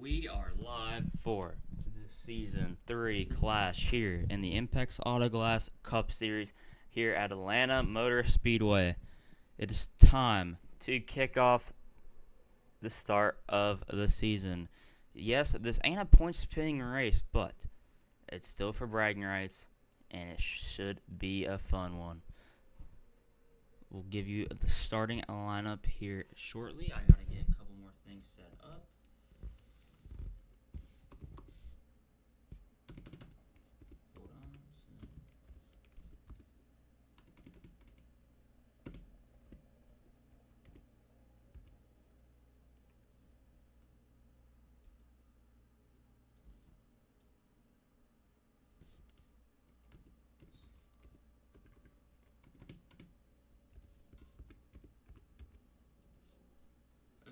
We are live for the Season 3 clash here in the Impex Autoglass Cup Series here at Atlanta Motor Speedway. It is time to kick off the start of the season. Yes, this ain't a point-spinning race, but it's still for bragging rights, and it should be a fun one. We'll give you the starting lineup here shortly. I gotta get a couple more things set up. Hold on.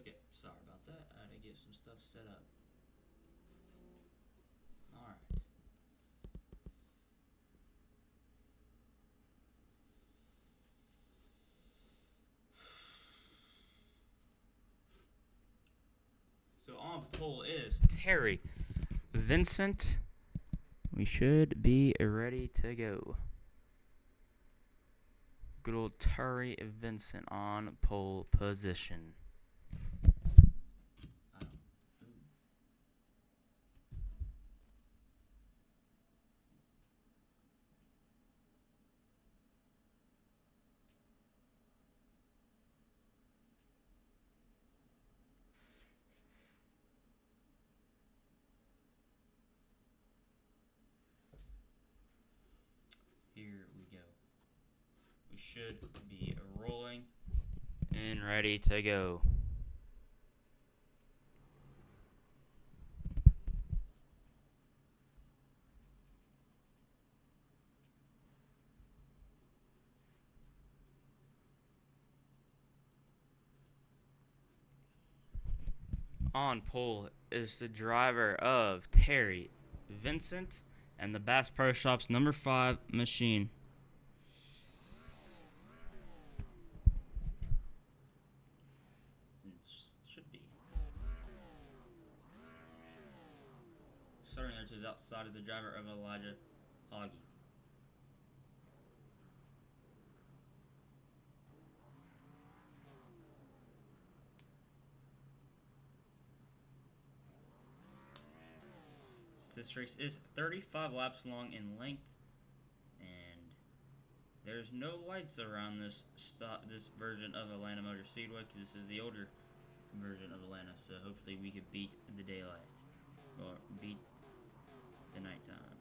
Okay, sorry about that. I had to get some stuff set up. Alright. So on pole is Terry Vincent. We should be ready to go. Good old Terry Vincent on pole position. Here we go. We should be rolling and ready to go. On pole is the driver of Terry Vincent and the Bass Pro Shops number 5 machine. Should be. Starting there to his outside is the driver of Elijah Hoggy. This race is 35 laps long in length, and there's no lights around this version of Atlanta Motor Speedway because this is the older version of Atlanta. So hopefully we could beat the daylight or beat the nighttime,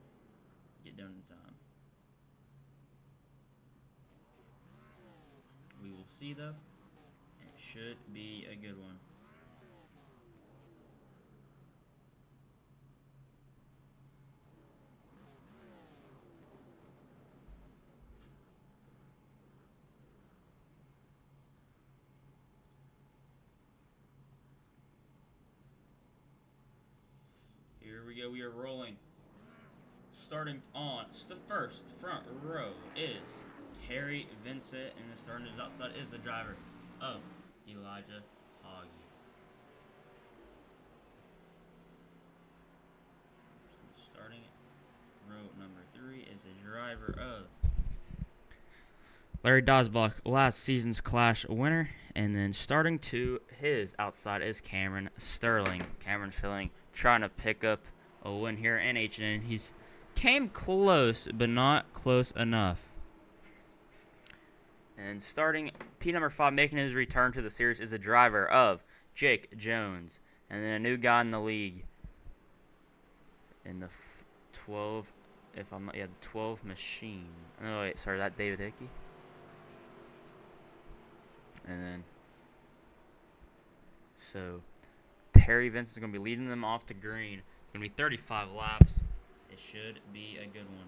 get done in time. We will see though. It should be a good one. Here we go, we are rolling. Starting on the first front row is Terry Vincent, and the starting is outside is the driver of Elijah Hoggy. Starting row number 3 is the driver of Larry Dosbach, last season's Clash winner. And then starting to his outside is Cameron Sterling. Cameron Sterling trying to pick up a win here in H&N. He's came close, but not close enough. And starting P number 5, making his return to the series, is the driver of Jake Jones. And then a new guy in the league in the 12, if I'm not, yeah, 12 machine. No, wait, sorry, that David Hickey. And then, so Terry Vincent is going to be leading them off to green. Going to be 35 laps. It should be a good one.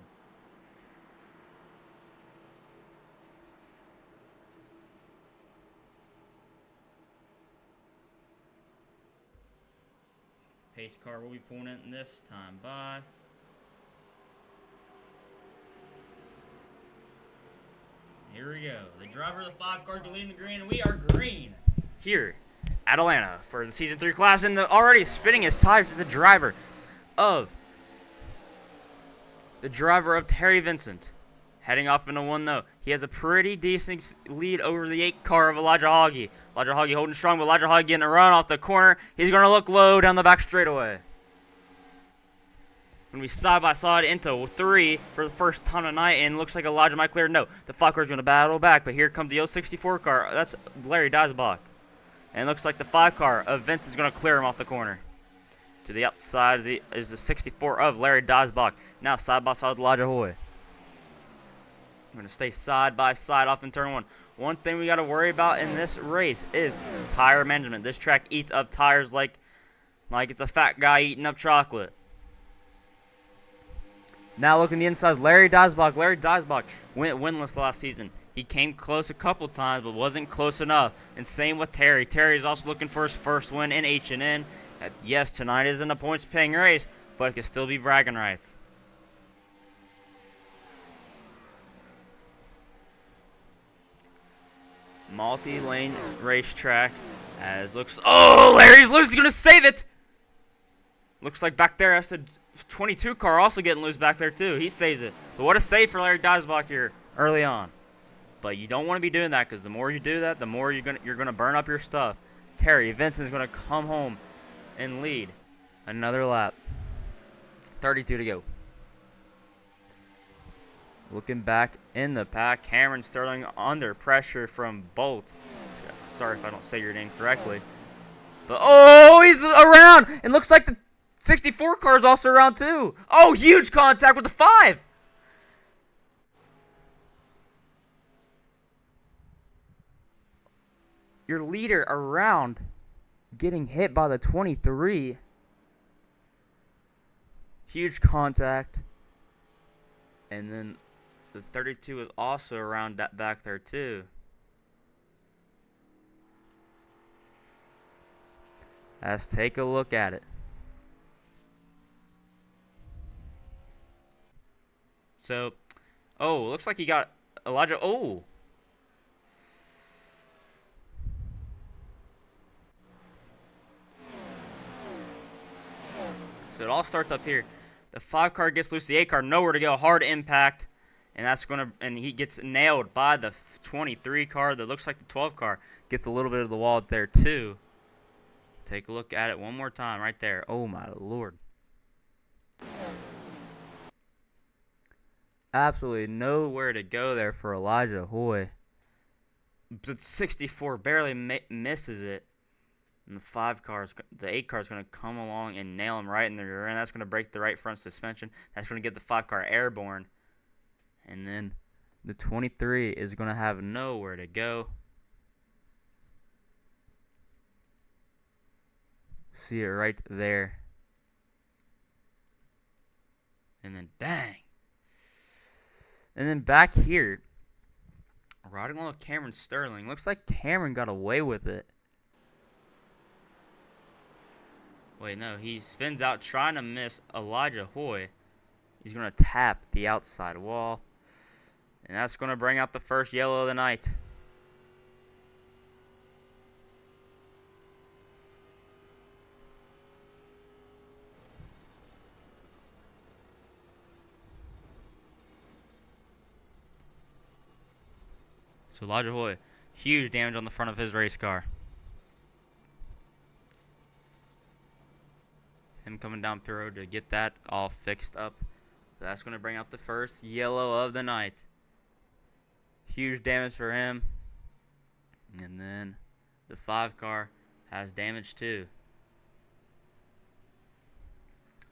Pace car will be pulling in this time by here we go. The driver of the 5 car will be leading the green, and we are green here at Atlanta for the Season 3 class, and already spinning his tires is the driver of Terry Vincent. Heading off into 1 though. He has a pretty decent lead over the 8 car of Elijah Hoggy. Elijah Hoggy holding strong, but Elijah Hoggy getting a run off the corner. He's going to look low down the back straightaway. Going to be side by side into 3 for the first time tonight, and looks like Elijah might clear. No, the 5 car is going to battle back, but here comes the 064 car. That's Larry Diesbach. And it looks like the 5 car of Vince is going to clear him off the corner. To the outside is the 64 of Larry Diesbach. Now side by side with Elijah Hoy. I'm going to stay side by side off in turn 1. One thing we got to worry about in this race is tire management. This track eats up tires like it's a fat guy eating up chocolate. Now looking the inside, Larry Diesbach. Larry Diesbach went winless last season. He came close a couple times, but wasn't close enough. And same with Terry. Terry is also looking for his first win in H&N. Yes, tonight isn't a points-paying race, but it can still be bragging rights. Multi-lane racetrack as looks. Oh, Larry's loose. He's gonna save it. Looks like back there, that's the 22 car also getting loose back there too. He saves it. But what a save for Larry Diesbach here early on. But you don't want to be doing that, because the more you do that, the more you're gonna burn up your stuff. Terry Vincent's gonna come home and lead another lap. 32 to go. Looking back in the pack, Cameron Sterling under pressure from Bolt. Sorry if I don't say your name correctly. But, oh, he's around. And looks like the 64 car is also around too. Oh, huge contact with the 5. Your leader around getting hit by the 23. Huge contact. And then the 32 is also around that back there too. Let's take a look at it. So, oh, looks like he got Elijah. Oh. So it all starts up here. The 5 car gets loose. The 8 car nowhere to go. Hard impact. And he gets nailed by the 23 car. That looks like the 12 car gets a little bit of the wall there too. Take a look at it one more time right there. Oh my Lord. Absolutely nowhere to go there for Elijah Hoy. The 64 barely misses it. And the 8 car is going to come along and nail him right in the rear end. That's going to break the right front suspension. That's going to get the 5 car airborne. And then the 23 is going to have nowhere to go. See it right there. And then bang. And then back here, riding along with Cameron Sterling. Looks like Cameron got away with it. Wait, no, he spins out trying to miss Elijah Hoy. He's going to tap the outside wall. And that's going to bring out the first yellow of the night. So Elijah Hoy, huge damage on the front of his race car. Him coming down pit road to get that all fixed up. That's going to bring out the first yellow of the night. Huge damage for him. And then the 5 car has damage too.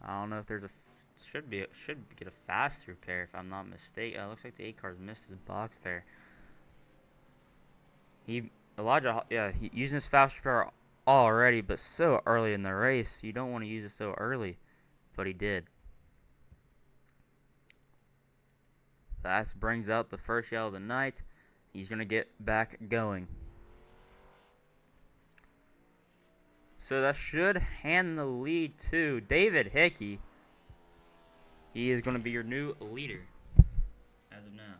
I don't know if there's should get a fast repair if I'm not mistaken. Looks like the 8 car's missed his box there. Elijah using his fast repair already, but so early in the race. You don't want to use it so early, but he did. That brings out the first yellow of the night. He's going to get back going. So that should hand the lead to David Hickey. He is going to be your new leader as of now.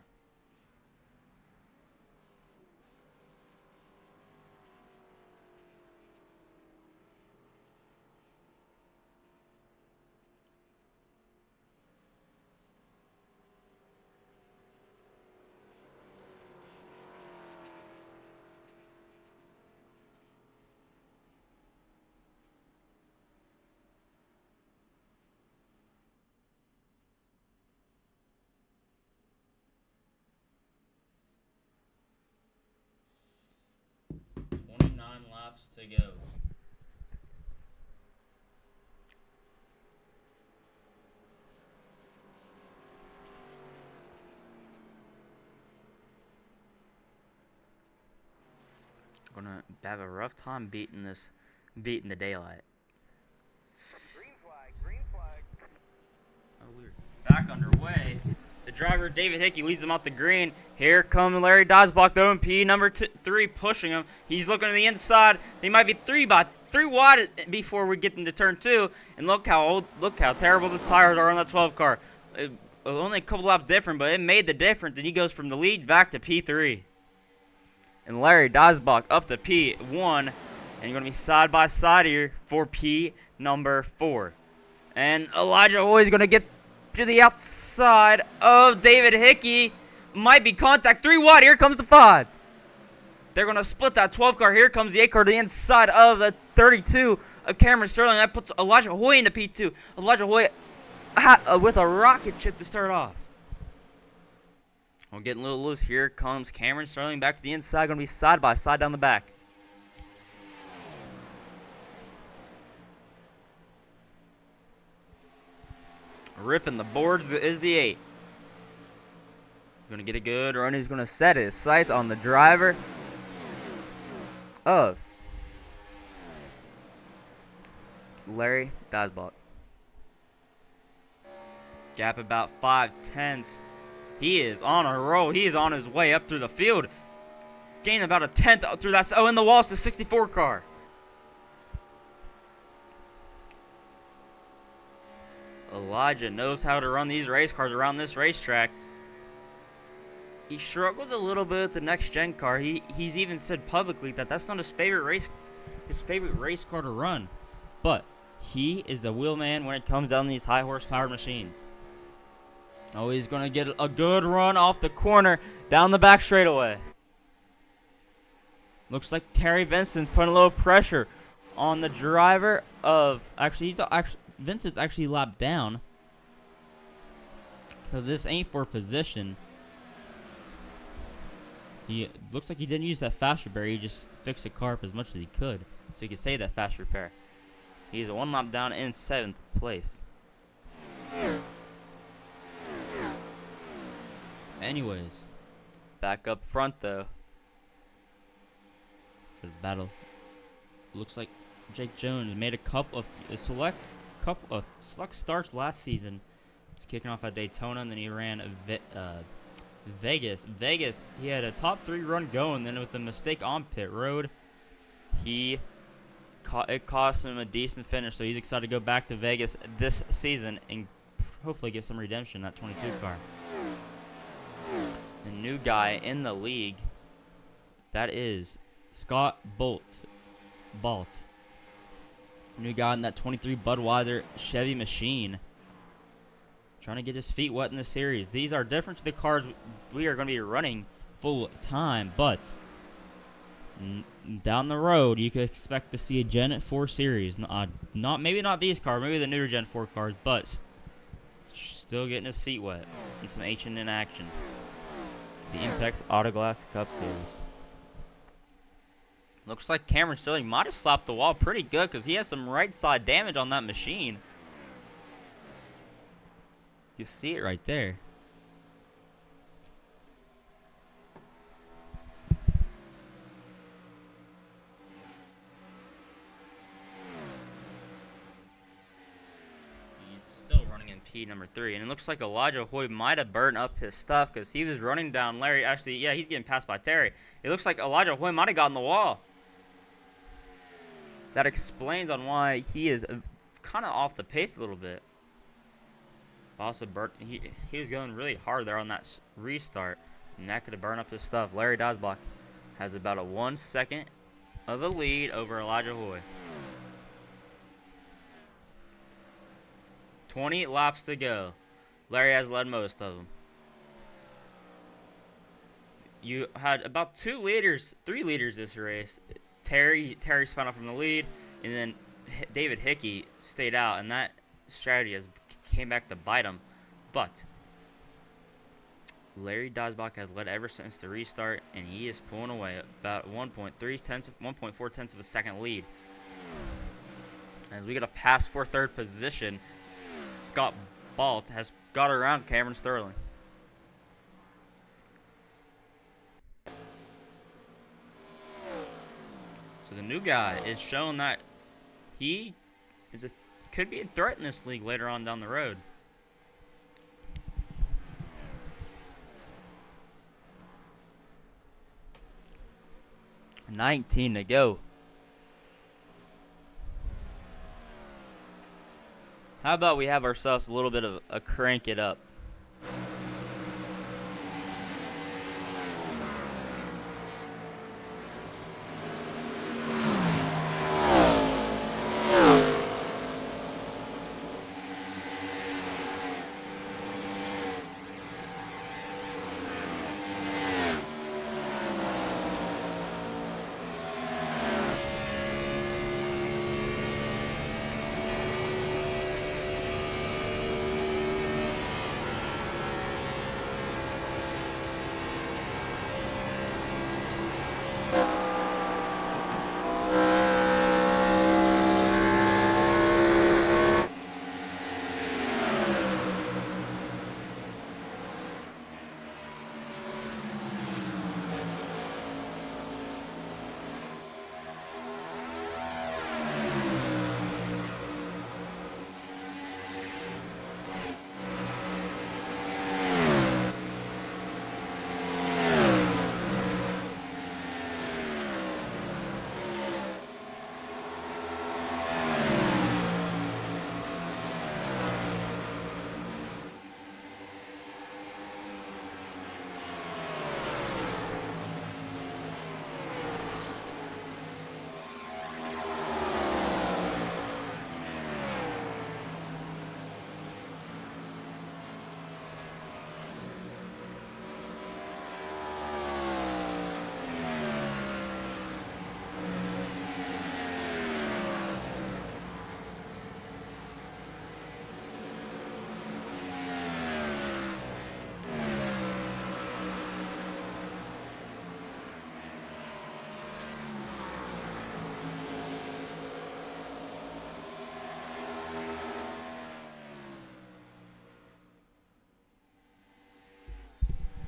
laps to go. Gonna have a rough time beating the daylight. Green flag, green flag. Oh, we're back underway. The driver, David Hickey, leads him off the green. Here comes Larry Dodgeblock, the OMP, number 3, pushing him. He's looking to the inside. He might be three wide before we get into turn 2. And look how terrible the tires are on that 12 car. Only a couple laps different, but it made the difference. And he goes from the lead back to P3. And Larry Dodgeblock up to P1. And you're going to be side by side here for P number 4. And Elijah Hoy is going to get to the outside of David Hickey. Might be contact. 3 wide. Here comes the 5. They're going to split that 12 car. Here comes the 8 car to the inside of the 32 of Cameron Sterling. That puts Elijah Hoy into P2. Elijah Hoy with a rocket ship to start off. We're getting a little loose. Here comes Cameron Sterling back to the inside. Going to be side by side down the back. Ripping the boards is the 8. Going to get a good run. He's going to set his sights on the driver of Larry Dodgeblock. Gap about 5/10. He is on a roll. He is on his way up through the field. Gained about a 10th through that. Oh, in the walls, the 64 car. Elijah knows how to run these race cars around this racetrack. He struggles a little bit with the next gen car. He's even said publicly that that's not his favorite race car to run. But he is a wheel man when it comes down these high horsepower machines. Oh, he's going to get a good run off the corner down the back straightaway. Looks like Terry Vincent's putting a little pressure on the driver of... Vincent's actually lapped down. So this ain't for position. He looks like he didn't use that fast repair. He just fixed the car up as much as he could, so he could save that fast repair. He's a 1 lap down in 7th place. Anyways, back up front though. For the battle, looks like Jake Jones made a select starts last season. He's kicking off at Daytona, and then he ran Vegas. He had a top 3 run going, then with a mistake on pit road, it cost him a decent finish. So he's excited to go back to Vegas this season and hopefully get some redemption in that 22 car. The new guy in the league, that is Scott Balt. New guy in that 23 Budweiser Chevy machine. Trying to get his feet wet in the series. These are different to the cars we are going to be running full time, but down the road you could expect to see a Gen 4 series. Maybe not these cars, maybe the newer Gen 4 cars, but still getting his feet wet in some H&N action. The Impex Autoglass Cup Series. Looks like Cameron Sterling might have slapped the wall pretty good because he has some right side damage on that machine. You see it right there. He's still running in P number 3, and it looks like Elijah Hoy might have burned up his stuff because he was running down Larry. Actually, yeah, he's getting passed by Terry. It looks like Elijah Hoy might have gotten the wall. That explains on why he is kind of off the pace a little bit. Also, he was going really hard there on that restart, and that could have burned up his stuff. Larry Dodgeblock has about a 1 second of a lead over Elijah Hoy. 20 laps to go. Larry has led most of them. You had about 3 leaders this race. Terry spun off from the lead, and then David Hickey stayed out, and that strategy came back to bite him. But Larry Dazbach has led ever since the restart, and he is pulling away about 1.4 tenths of a second lead. As we get a pass for third position, Scott Balt has got around Cameron Sterling. So the new guy is showing that he could be a threat in this league later on down the road. $19 to go. How about we have ourselves a little bit of a crank it up?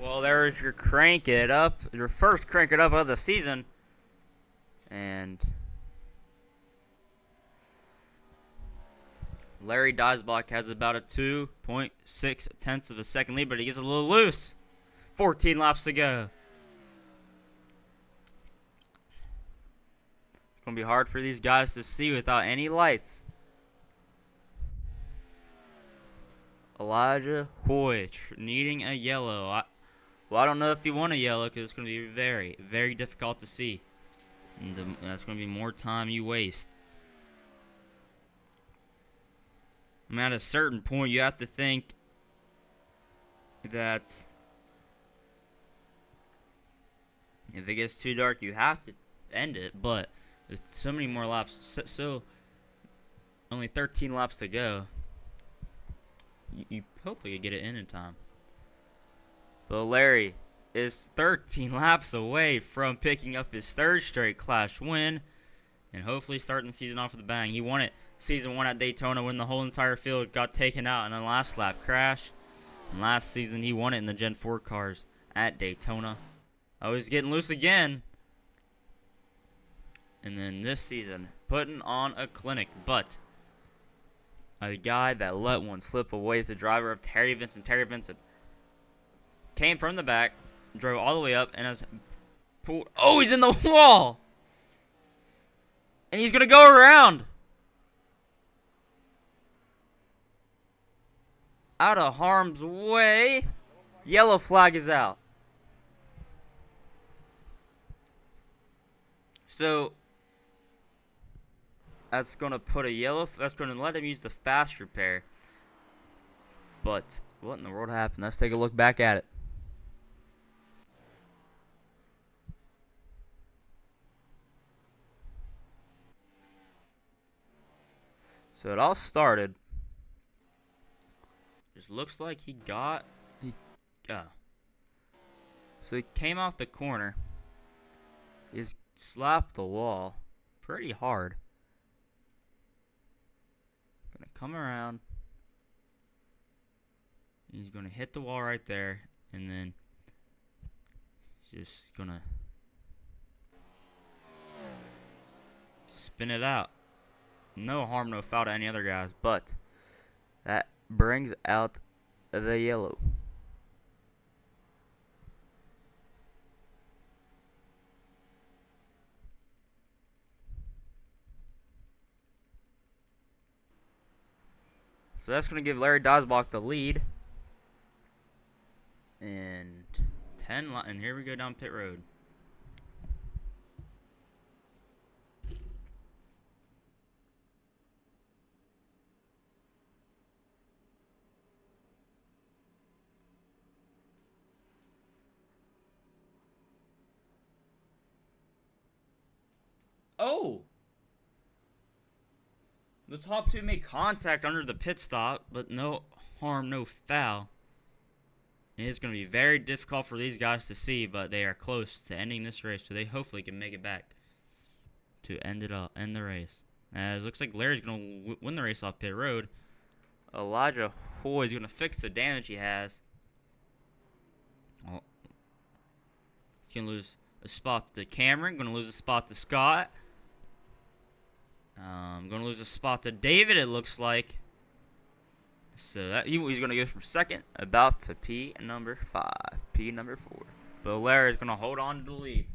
Well, there's your crank it up, your first crank it up of the season. And Larry Dazbach has about a 2.6 tenths of a second lead, but he gets a little loose. 14 laps to go. It's going to be hard for these guys to see without any lights. Elijah Hoy needing a yellow. I don't know if you want a yellow because it's going to be very, very difficult to see. And that's going to be more time you waste. I mean, at a certain point, you have to think that if it gets too dark, you have to end it. But there's so many more laps. So only 13 laps to go. You hopefully get it in time. But Larry is 13 laps away from picking up his third straight Clash win and hopefully starting the season off with a bang. He won it season 1 at Daytona when the whole entire field got taken out in a last lap crash. And last season he won it in the Gen 4 cars at Daytona. Oh, he's getting loose again. And then this season, putting on a clinic. But a guy that let one slip away is the driver of Terry Vincent. Terry Vincent came from the back, drove all the way up, and has pulled. Oh, he's in the wall! And he's going to go around. Out of harm's way. Yellow flag is out. So that's going to put a yellow. That's going to let him use the fast repair. But what in the world happened? Let's take a look back at it. So it all started. Just looks like he got. So he came off the corner. He's slapped the wall pretty hard. Gonna come around. He's gonna hit the wall right there, and then he's just gonna spin it out. No harm, no foul to any other guys, but that brings out the yellow. So that's going to give Larry Dosbach the lead. And 10, and here we go down pit road. Oh! The top two made contact under the pit stop, but no harm, no foul. It is going to be very difficult for these guys to see, but they are close to ending this race, so they hopefully can make it back to end the race. As it looks like Larry's going to win the race off pit road. Elijah Hoy is going to fix the damage he has. Oh. He's going to lose a spot to Cameron, going to lose a spot to Scott. Going to lose a spot to David, it looks like. So that he's going to go from second about to P number 5, P number 4. But Larry's going to hold on to the lead.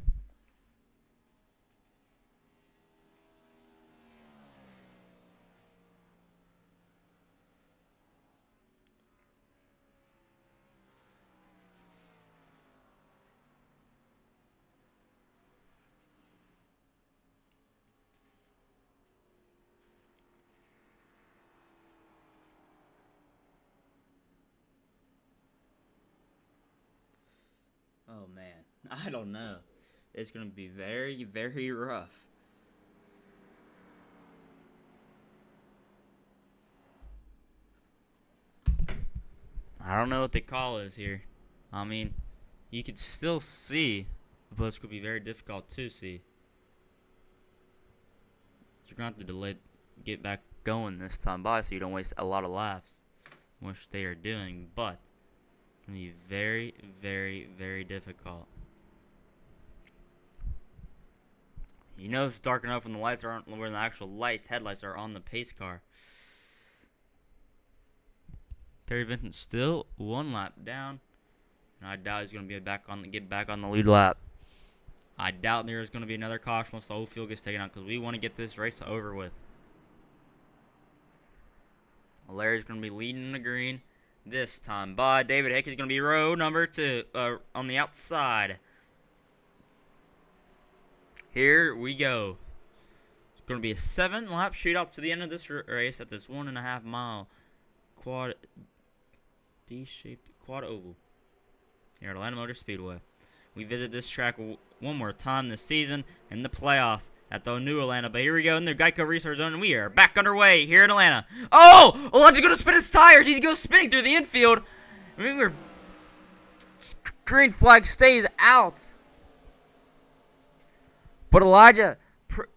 Oh, man. I don't know. It's going to be very, very rough. I don't know what the call is here. I mean, you could still see, but it's going to be very difficult to see. You're going to have to get back going this time by so you don't waste a lot of laps, which they are doing, but it's going to be very, very, very difficult. You know it's dark enough when the lights aren't, when the actual headlights are on the pace car. Terry Vincent still 1 lap down, and I doubt he's going to get back on the lead lap. I doubt there's going to be another caution once the whole field gets taken out because we want to get this race over with. Larry's going to be leading in the green this time by David Hickey's going to be row number 2 on the outside. Here we go. It's going to be a 7-lap shootout to the end of this race at this 1.5 mile quad D-shaped quad oval here at Atlanta Motor Speedway. We visit this track one more time this season in the playoffs at the new Atlanta. But here we go in the Geico Research Zone, and we are back underway here in Atlanta. Oh! Elijah's going to spin his tires. He goes spinning through the infield. I mean, green flag stays out. But Elijah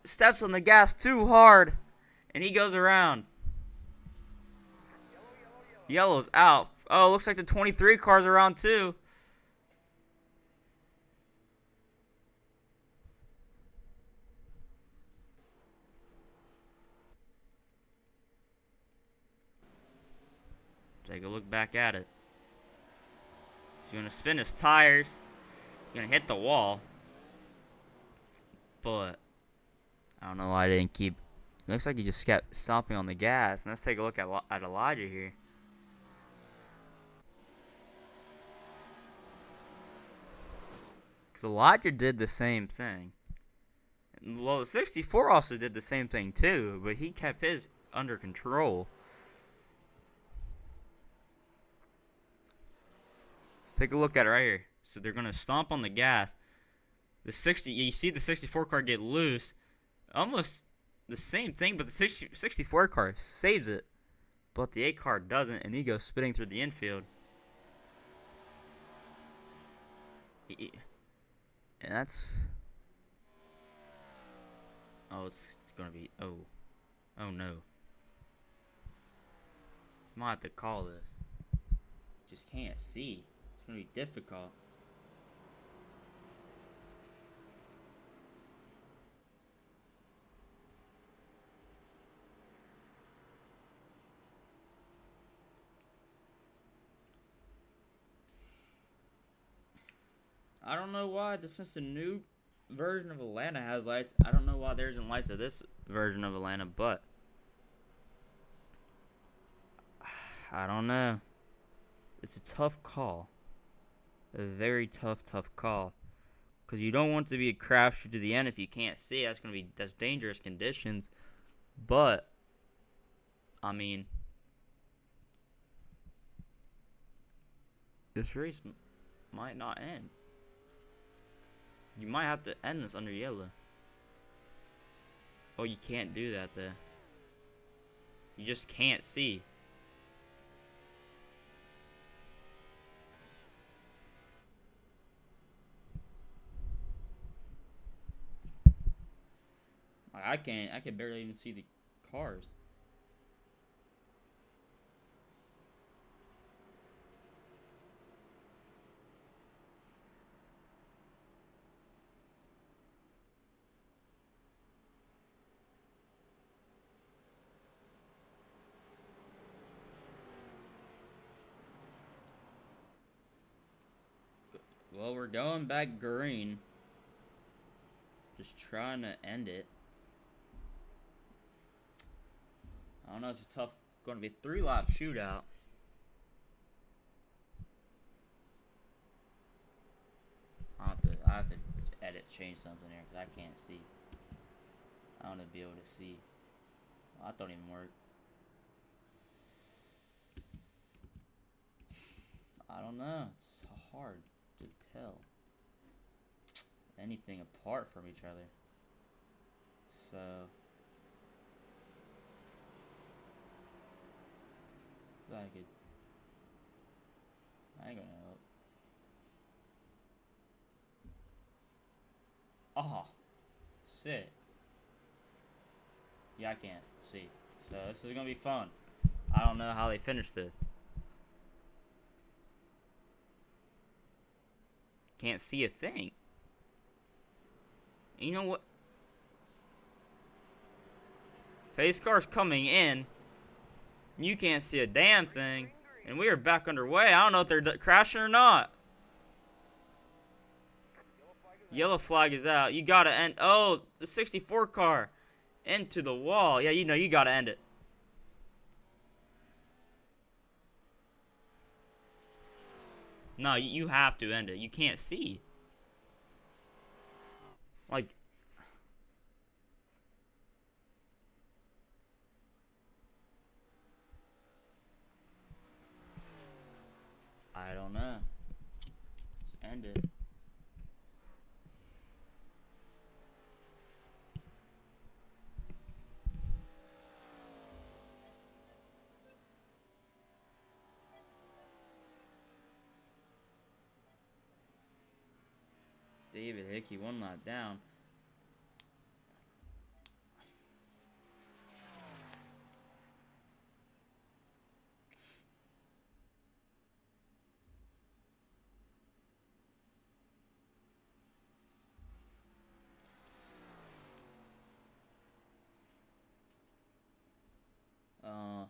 steps on the gas too hard, and he goes around. Yellow's out. Oh, looks like the 23 car's around too. Take a look back at it. He's going to spin his tires. He's going to hit the wall. But I don't know why I didn't keep. It looks like he just kept stomping on the gas. And let's take a look at Elijah here. Because Elijah did the same thing. Well, the 64 also did the same thing too, but he kept his under control. Let's take a look at it right here. So they're going to stomp on the gas. You see the 64 car get loose. Almost the same thing, but the 64 car saves it. But the 8 car doesn't, and he goes spinning through the infield. And that's. Oh, it's gonna be. Oh no. Might have to call this. Just can't see. It's gonna be difficult. I don't know why. Since the new version of Atlanta has lights, I don't know why there isn't lights of this version of Atlanta, but I don't know. It's a tough call. A very tough call. Because you don't want to be a crapshoot to the end if you can't see. That's dangerous conditions. But I mean, this race might not end. You might have to end this under yellow. Oh, you can't do that though. You just can't see. Like, I can barely even see the cars. Well, we're going back green. Just trying to end it. I don't know, it's going to be a 3-lap shootout. I have to change something here because I can't see. I want to be able to see. Well, that don't even work. I don't know. It's hard to tell anything apart from each other. So I ain't gonna help. Oh, sit. Yeah, I can't see. So this is gonna be fun. I don't know how they finish this. Can't see a thing. You know what? Pace car's coming in. You can't see a damn thing. And we are back underway. I don't know if they're crashing or not. Yellow flag is out. You gotta end. Oh, the 64 car. Into the wall. Yeah, you know, you gotta end it. No, you have to end it. You can't see. Like, I don't know. Just end it. David Hickey, 1 lap down. Uh,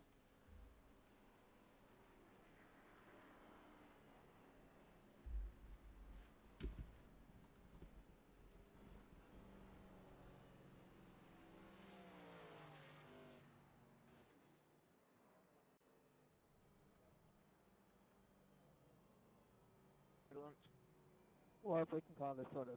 Or if we can call this sort of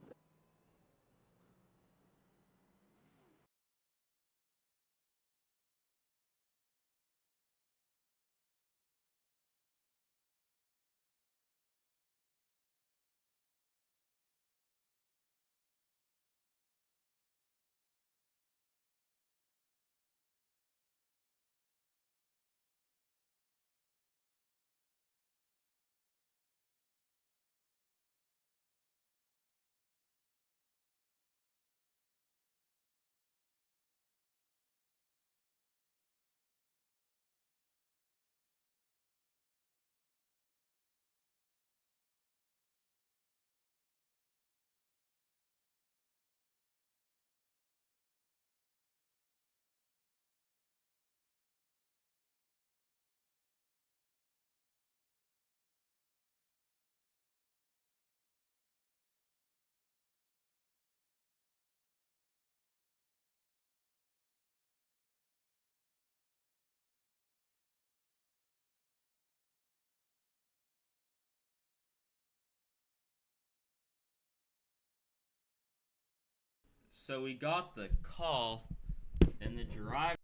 So we got the call, and the driver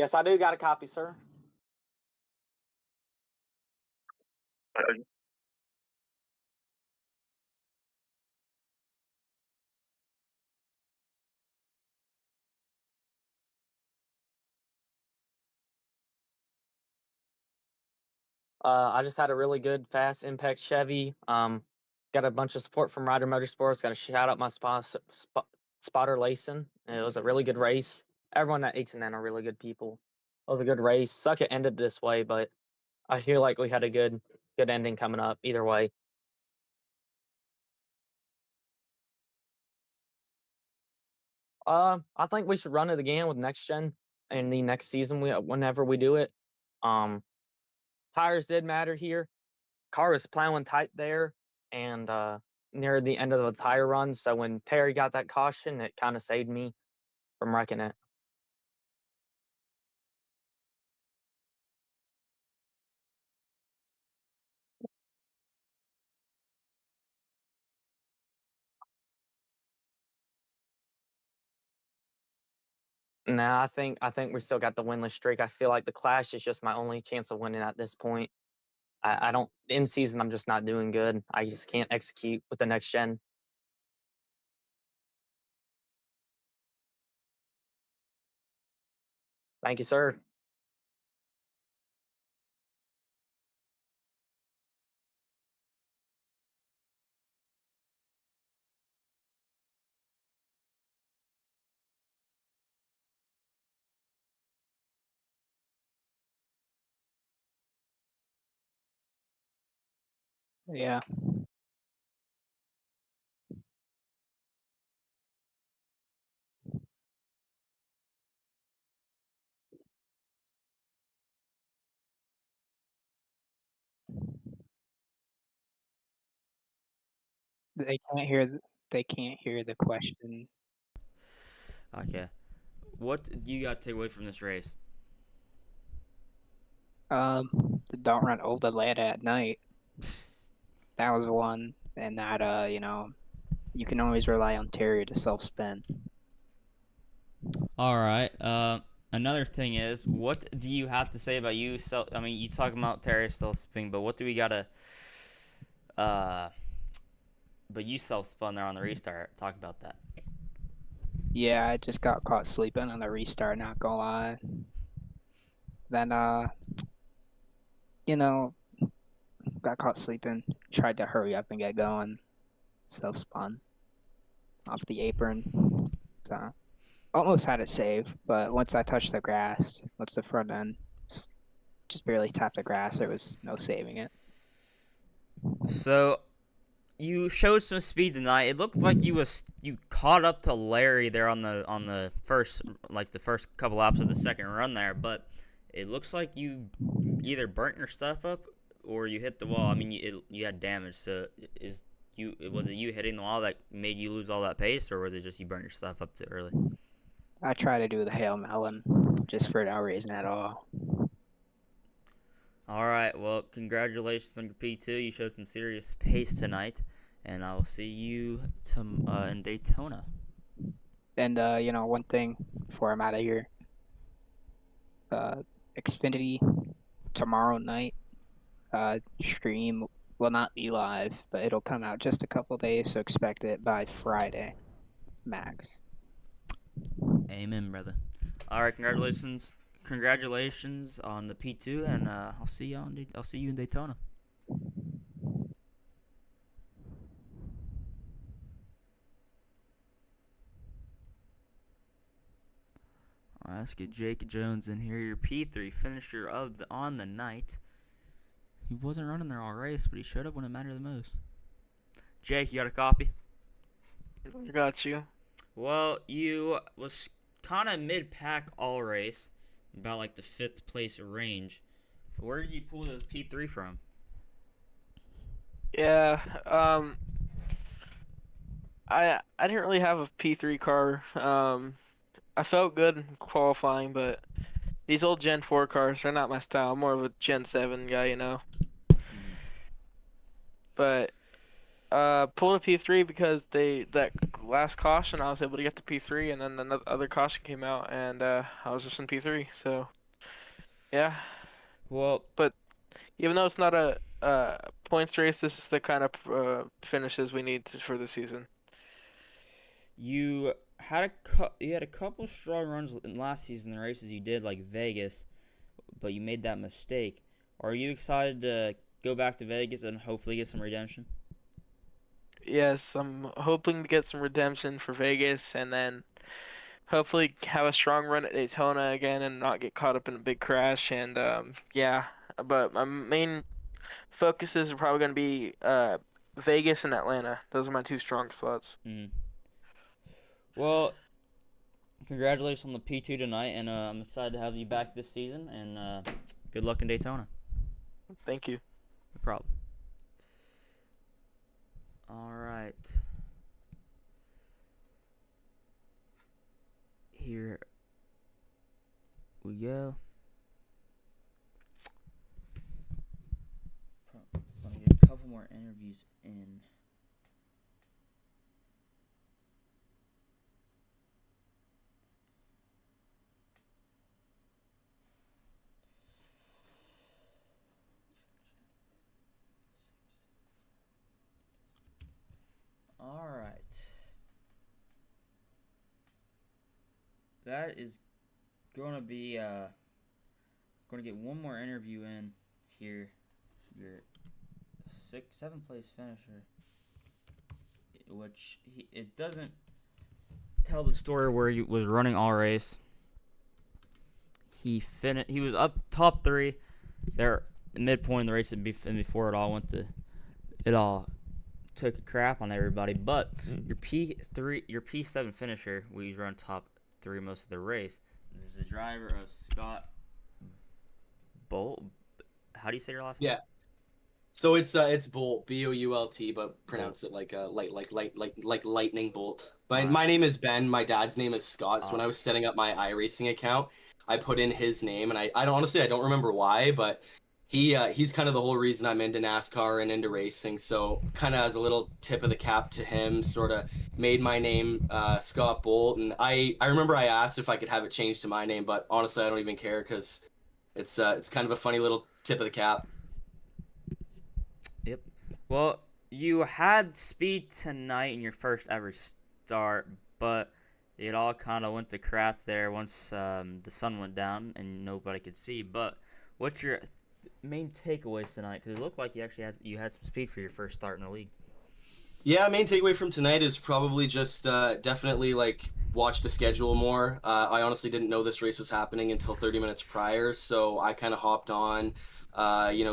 Yes, I do got a copy, sir. I just had a really good, fast Impex Chevy. Got a bunch of support from Ryder Motorsports. Got to shout out my spotter Layson. It was a really good race. Everyone at H&N are really good people. It was a good race. Suck it ended this way, but I feel like we had a good ending coming up either way. I think we should run it again with next gen in the next season. Whenever we do it, um, tires did matter here. Car was plowing tight there, and near the end of the tire run. So when Terry got that caution, it kind of saved me from wrecking it. Nah, I think we still got the winless streak. I feel like the Clash is just my only chance of winning at this point. I don't in season. I'm just not doing good. I just can't execute with the next gen. Thank you, sir. Yeah. They can't hear. They can't hear the question. Okay. What do you got to take away from this race? Don't run Old Atlanta at night. That was one, and that you can always rely on Terry to self spin. All right. Another thing is, what do you have to say about you? I mean, you talking about Terry self spin, but what do we gotta? Uh, but you self spun there on the restart. Talk about that. Yeah, I just got caught sleeping on the restart. Not gonna lie. Then you know, got caught sleeping. Tried to hurry up and get going. Self spun off the apron. So almost had it saved, but once I touched the grass, once the front end just barely tapped the grass, there was no saving it. So you showed some speed tonight. It looked like you caught up to Larry there on the first the first couple laps of the second run there, but it looks like you either burnt your stuff up or you hit the wall. I mean, you had damage. So was it you hitting the wall that made you lose all that pace, or was it just you burnt your stuff up too early? I try to do the Hail Melon just for no reason at all. All right. Well, congratulations on your P2. You showed some serious pace tonight, and I will see you in Daytona. And one thing before I'm out of here, Xfinity tomorrow night stream will not be live, but it'll come out just a couple days, so expect it by Friday, max. Amen, brother. All right, congratulations on the P2, and I'll see you in Daytona. All right, let's get Jake Jones in here. Your P3 finisher on the night. He wasn't running there all race, but he showed up when it mattered the most. Jake, you got a copy? I got you. Well, you was kind of mid-pack all race, about like the 5th place range. Where did you pull the P3 from? Yeah. I didn't really have a P3 car. I felt good in qualifying, but these old Gen 4 cars are not my style. I'm more of a Gen 7 guy, you know. But Pulled a P3 because that last caution I was able to get to P3, and then another other caution came out, and I was just in P3. So yeah, Well, but even though it's not a points race, this is the kind of finishes we need for the season. you you had a couple strong runs in last season in the races you did, like Vegas, but you made that mistake. Are you excited to go back to Vegas and hopefully get some redemption? Yes, I'm hoping to get some redemption for Vegas, and then hopefully have a strong run at Daytona again and not get caught up in a big crash. And yeah, but my main focuses are probably going to be Vegas and Atlanta. Those are my two strong spots. Mm. Well, congratulations on the P2 tonight, and I'm excited to have you back this season, and good luck in Daytona. Thank you. No problem. All right. Here we go. Let me get a couple more interviews in. All right. That is going to be going to get one more interview in here. Your seventh place finisher, which it doesn't tell the story where he was running all race. He was up top 3 there midpoint in the race, and before it all took a crap on everybody. But your P7 finisher, we run top 3 most of the race. This is the driver of Scott Bolt. How do you say your last name? Yeah. So it's Bolt, Boult, but pronounce it like a like lightning bolt. My name is Ben. My dad's name is Scott. So when I was setting up my iRacing account, I put in his name, and I don't honestly I don't remember why, but he's kind of the whole reason I'm into NASCAR and into racing. So kind of as a little tip of the cap to him, sort of made my name Scott Bolt. And I remember I asked if I could have it changed to my name, but honestly I don't even care because it's kind of a funny little tip of the cap. Yep. Well, you had speed tonight in your first ever start, but it all kind of went to crap there once the sun went down and nobody could see. But what's your main takeaways tonight? Because it looked like you had some speed for your first start in the league. Yeah, main takeaway from tonight is probably just definitely like watch the schedule more. I honestly didn't know this race was happening until 30 minutes prior, so I kind of hopped on,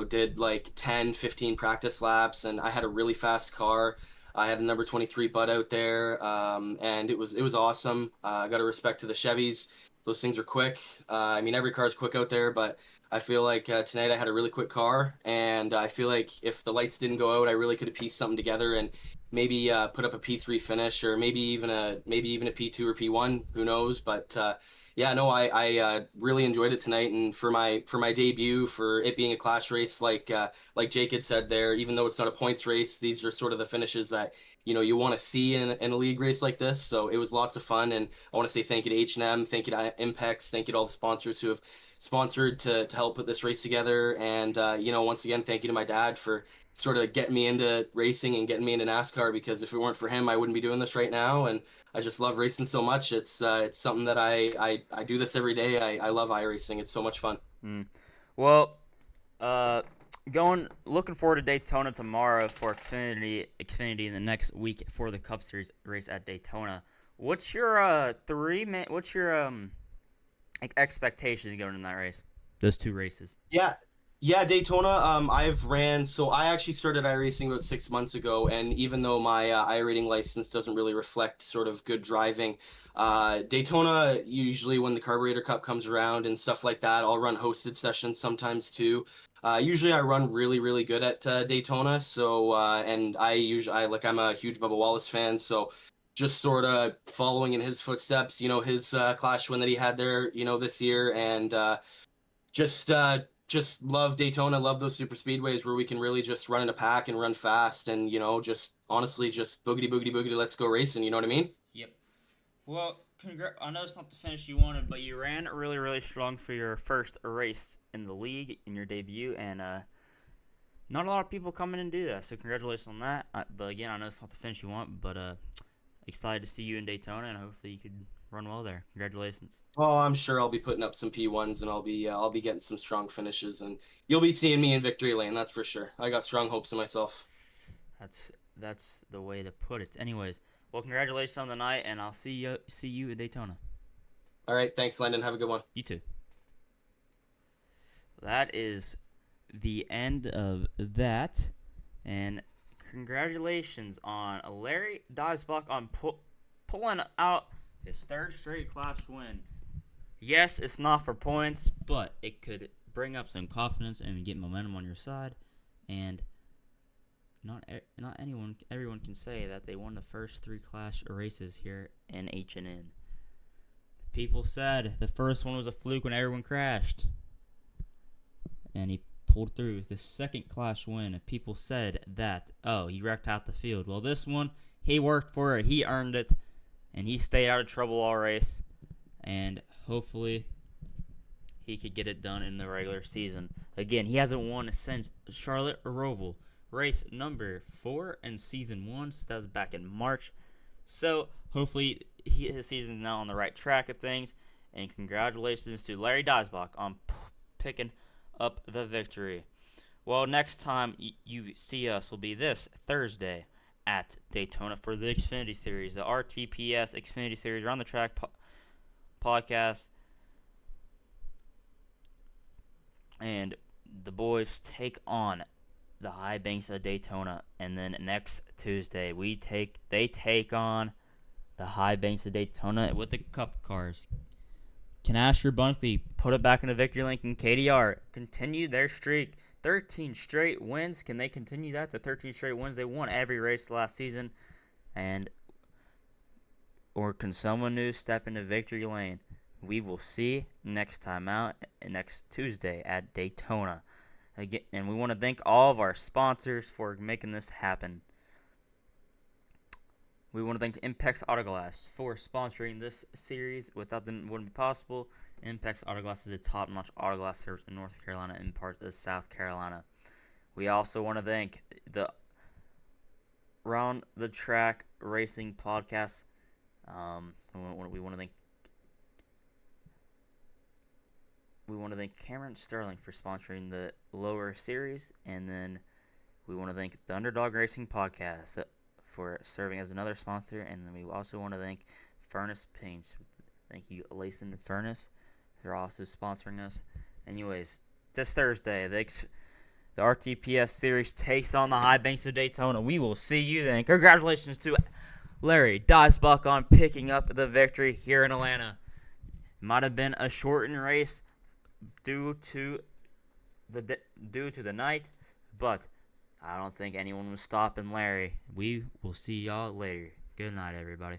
did like 10, 15 practice laps, and I had a really fast car. I had a number 23 Bud out there, and it was awesome. I got to respect to the Chevys. Those things are quick. I mean, every car is quick out there, but I feel like tonight I had a really quick car, and I feel like if the lights didn't go out, I really could have pieced something together and maybe put up a P3 finish, or maybe even a P2 or P1. Who knows? But yeah, no, I really enjoyed it tonight, and for my debut, for it being a clash race, like Jake had said there, even though it's not a points race, these are sort of the finishes that you want to see in a league race like this. So it was lots of fun, and I want to say thank you to H&M, thank you to Impex, thank you to all the sponsors who have sponsored to help put this race together, and once again, thank you to my dad for sort of getting me into racing and getting me into NASCAR, because if it weren't for him, I wouldn't be doing this right now. And I just love racing so much. It's something that I do this every day. I love iRacing. It's so much fun. Well, looking forward to Daytona tomorrow for Xfinity in the next week for the Cup Series race at Daytona. What's your expectations going in that race? Those two races. Yeah, Daytona. I actually started iRacing about 6 months ago, and even though my iRating license doesn't really reflect sort of good driving, Daytona, usually when the Carburetor Cup comes around and stuff like that, I'll run hosted sessions sometimes too. Usually I run really, really good at Daytona. So and I'm a huge Bubba Wallace fan, so just sort of following in his footsteps. His Clash win that he had there, this year, and just just love Daytona, love those super speedways where we can really just run in a pack and run fast and, just honestly just boogity, boogity, boogity, let's go racing. You know what I mean? Yep. Well, I know it's not the finish you wanted, but you ran really, really strong for your first race in the league in your debut, and not a lot of people come in and do that. So congratulations on that. But again, I know it's not the finish you want, but excited to see you in Daytona, and hopefully you could run well there. Congratulations. Oh, I'm sure I'll be putting up some P1s and I'll be getting some strong finishes and you'll be seeing me in victory lane. That's for sure. I got strong hopes in myself. That's the way to put it. Anyways, well, congratulations on the night, and I'll see you in Daytona. All right. Thanks, Landon. Have a good one. You too. That is the end of that, and congratulations on Larry Diesbach on pulling out his third straight class win. Yes, it's not for points, but it could bring up some confidence and get momentum on your side, and everyone can say that they won the first 3 clash races here in H&N. People said the first one was a fluke when everyone crashed, and he pulled through. The second clash win, people said that, oh, he wrecked out the field. Well, this one, he worked for it, he earned it, and he stayed out of trouble all race, and hopefully he could get it done in the regular season. Again, he hasn't won since Charlotte Roval, race number 4 in season 1, so that was back in March. So hopefully his season is now on the right track of things, and congratulations to Larry Diesbach on picking up the victory. Well, next time you see us will be this Thursday at Daytona for the Xfinity Series, the RTPS Xfinity Series Around the Track podcast, and the boys take on the High Banks of Daytona, and then next Tuesday they take on the High Banks of Daytona with the Cup cars. Can Asher Bunkley put it back in the victory lane? Can KDR continue their streak? 13 straight wins. Can they continue that? The 13 straight wins. They won every race last season. Or can someone new step into victory lane? We will see next time out, next Tuesday at Daytona. Again, and we want to thank all of our sponsors for making this happen. We want to thank Impex Autoglass for sponsoring this series. Without them, it wouldn't be possible. Impex Autoglass is a top-notch autoglass service in North Carolina and parts of South Carolina. We also want to thank the Round the Track Racing Podcast. We want to thank Cameron Sterling for sponsoring the lower series, and then we want to thank the Underdog Racing Podcast for serving as another sponsor, and then we also want to thank Furnace Paints. Thank you, Layson Furnace. They're also sponsoring us. Anyways, this Thursday, the RTPS series takes on the High Banks of Daytona. We will see you then. Congratulations to Larry Diesbach on picking up the victory here in Atlanta. It might have been a shortened race due to the night, but I don't think anyone was stopping Larry. We will see y'all later. Good night, everybody.